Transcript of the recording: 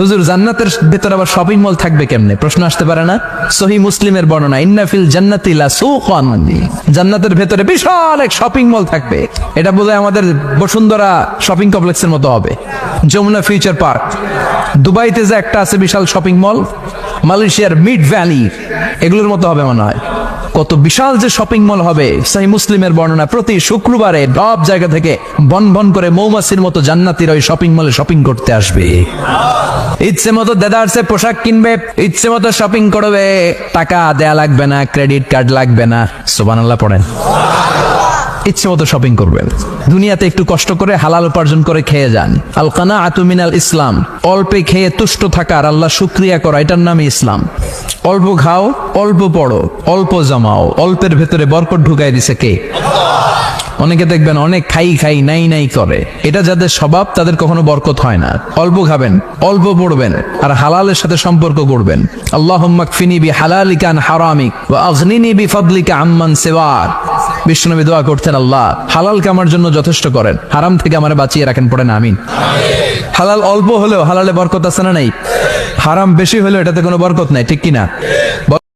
হুজুর জান্নাতের ভেতর আবার শপিং মল থাকবে কেমনে? প্রশ্ন আসতে পারে না? সহিহ মুসলিমের বর্ণনা, ইন্না ফিল জান্নাতি লা সুকান, জান্নাতের ভেতরে বিশাল এক শপিং মল থাকবে। এটা বোধহয় আমাদের বসুন্ধরা শপিং কমপ্লেক্সের মতো হবে, যমুনা ফিউচার পার্ক। দুবাইতে যে একটা আছে বিশাল শপিং মল, মালয়েশিয়ার মিড ভ্যালি, এগুলোর মতো হবে মনে হয়। কত বিশাল যে শপিং মল হবে। সহিহ মুসলিমের বর্ণনা, প্রতি শুক্রবারে সব জায়গা থেকে বন বন করে মৌমাছির মতো জান্নাতীরা ওই শপিং মলে শপিং করতে আসবে। ইচ্ছে মতো দেদারসে পোশাক কিনবে, ইচ্ছে মতো শপিং করবে, টাকা দেয়া লাগবে না, ক্রেডিট কার্ড লাগবে না। সুবহানাল্লাহ পড়েন। ইচ্ছে মতো শপিং করবেন। দুনিয়াতে একটু কষ্ট করে হালাল উপার্জন করে খেয়ে যান। আল কানাআতু মিনাল ইসলাম, অল্পে খেয়ে তুষ্ট থাকা আর আল্লাহ শুকরিয়া করা, এটার নামই ইসলাম। অল্প খাও, অল্প পড়ো, অল্প জমাও, অল্পের ভেতরে বরকত ঢুকাই দিছে কে? অনেকে দেখবেন অনেক খাই খাই নাই নাই করে, এটা যাদের স্বভাব তাদের কখনো বরকত হয় না। অল্প খাবেন, অল্প পড়বেন, আর হালালের সাথে সম্পর্ক করবেন। আল্লাহুম্মা কফিনি বিহালালিকা আন হারামিক ওয়া আগনিনি বিফাদলিকা আম্মান সিওয়াক। বিশ্বনবী দোয়া করতেন, আল্লাহ হালালকে আমার জন্য যথেষ্ট করেন, হারাম থেকে আমারে বাঁচিয়ে রাখেন। পড়েন আমিন। হালাল অল্প হলেও হালালে বরকত আছে না নাই? হারাম বেশি হলেও এটাতে কোনো বরকত নাই, ঠিক কিনা?